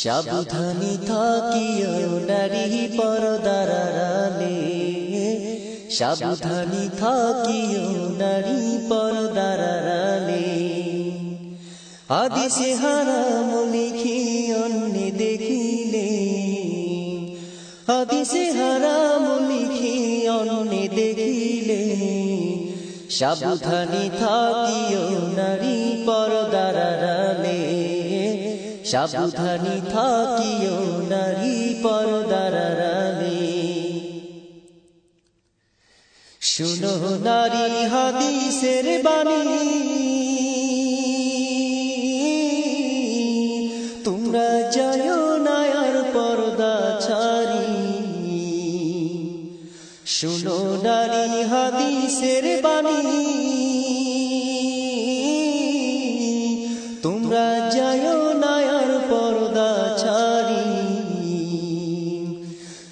সাবধানী থাকিও নারী পর্দার আড়ালে, সাবধানী থাকিও নারী পর্দার আড়ালে। হাদিসে হারাম লিখি অন্য দেখিলে, হাদিসে হারাম লিখি অন্য দেখিলে। সাবধানী থাকিও নারী পর্দার আড়ালে, সাবধানী থাকিও নারী পর্দার আড়ালে। শুনো নারী হাদিসের বাণী, তোমরা যাও না আর পর্দা ছাড়ি। শুনো নারী হাদিসের বাণী, তোমরা যাও না আর পর্দা ছাড়ি।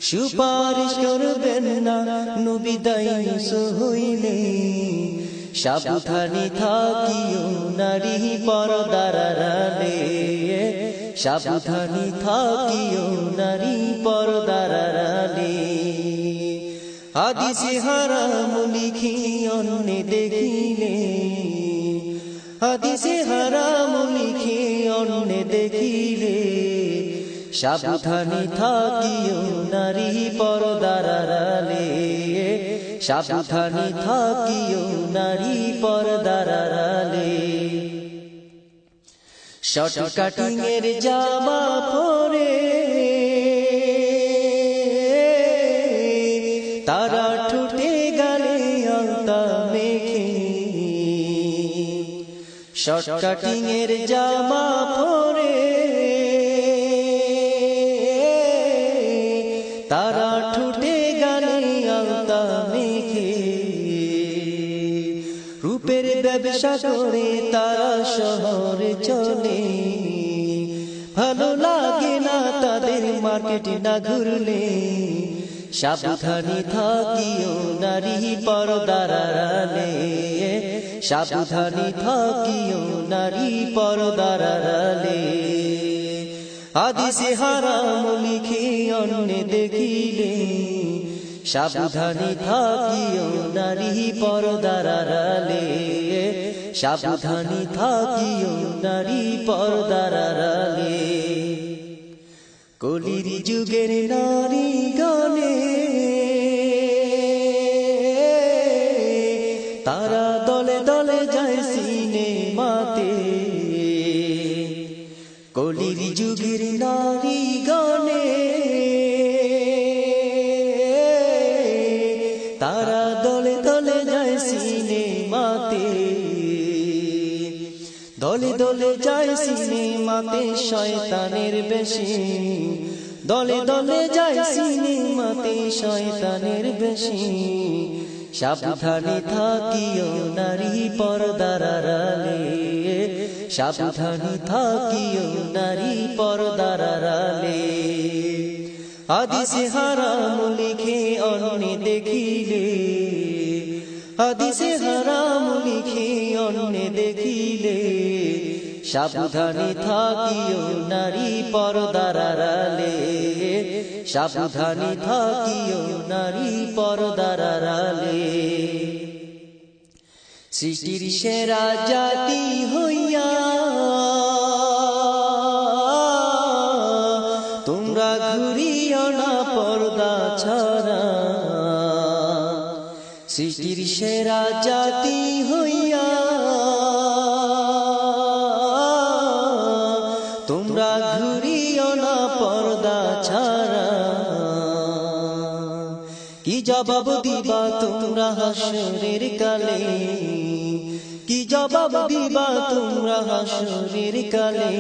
সুপারিশ করবেন না নবী দায়ুস হইলে, সাবধানী থাকিও নারী পর্দার আড়ালে, সাবধানী থাকিও নারী পর্দার আড়ালে। হাদিসে হারাম লিখি অন্য দেখিলে, হাদিসে হারাম লিখি অন্য দেখিলে। সাবধানী থাকিও নারী পর্দার আড়ালে, সাবধানী থাকিও নারী পর্দার আড়ালে। শর্ট কাটিং এর জামা পরে তারা ঠোঁটে গালে আলতা মেখে, শর্ট কাটিং এর জামা পরে তারা ঠোঁটে গালে আলতা মেখে। রূপের ব্যবসা করে তারা শহরে চলে, ভালো লাগে না তাদের মার্কেটে না ঘুরলে। সাবধানী থাকিও নারী পর্দার আড়ালে, সাবধানী থাকিও নারী পর্দার আড়ালে। হাদিসে হারাম লিখে অন্য দেখিলে, সাবধানী থাকিও নারী পর্দার আড়ালে, সাবধানী থাকিও নারী পর্দার আড়ালে। কলির যুগের নারী গণে তারা দলে দলে যায় সিনেমাতে, কলির যুগের নারী গণে তারা দলে দলে যায় সিনেমাতে, দলে দলে যায় সিনেমাতে শয়তানের বেশে, দলে দলে যায় সিনেমাতে শয়তানের বেশে। সাবধানী থাকিও নারী পর্দার আড়ালে, সাবধানী থাকিও নারী পর্দার আড়ালে। হাদিসে হারাম লিখে অন্য দেখিলে, হাদিসে হারাম লিখে অন্য দেখিলে। সাবধানী থাকিও নারী পর্দার আড়ালে, সাবধানী থাকিও নারী পর্দার আড়ালে। সৃষ্টির সেরা জাতি হইয়া তোমরা ঘুরিও না পর্দা ছাড়া, সৃষ্টির সেরা জাতি হইয়া তোমরা ঘুরিও না পর্দা ছাড়া। কি জবাব দিবা তোমরা হাসরের কালে, কি জবাব দিবা তোমরা হাসরের কালে।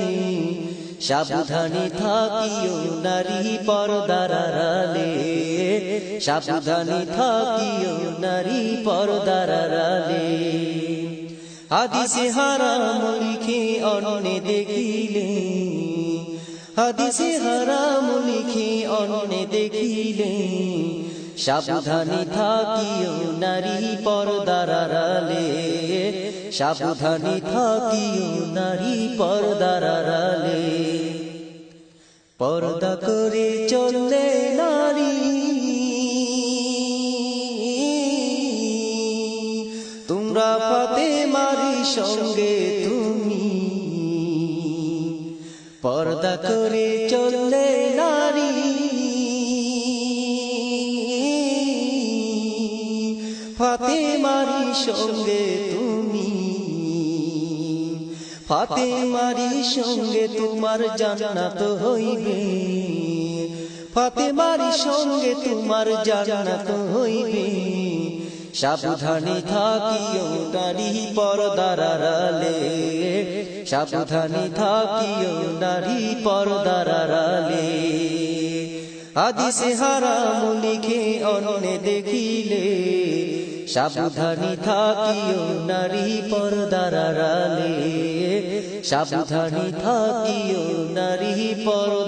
সাবধানী থাকিও নারী পর্দার আড়ালে, সাবধানী থাকিও নারী পর্দার আড়ালে। হাদিসে হারাম লিখে অন্য দেখিলে, হাদিসে হারাম লিখে অন্য দেখিলে। সাবধানী থাকিও নারী পর্দার আড়ালে, সাবধানী থাকিও নারী পর্দার আড়ালে। পর্দা করে চললে নারী তোমরা ফাতেমার সঙ্গে তুমি পর্দা করে চললে নারী ফাতেমার সঙ্গে তুমি ফাতেমার সঙ্গে তোমার জান্নাত হইবে ফাতেমার সঙ্গে তোমার জান্নাত হইবে সাবধানে থাকিও নারী পর্দার আড়ালে সাবধানে থাকিও নারী পর্দার আড়ালে হাদিসে হারাম লিখে অন্যে দেখিলে সাবধানে থাকিও নারী পর্দার আড়ালে সাবধানে থাকিও নারী পর্দার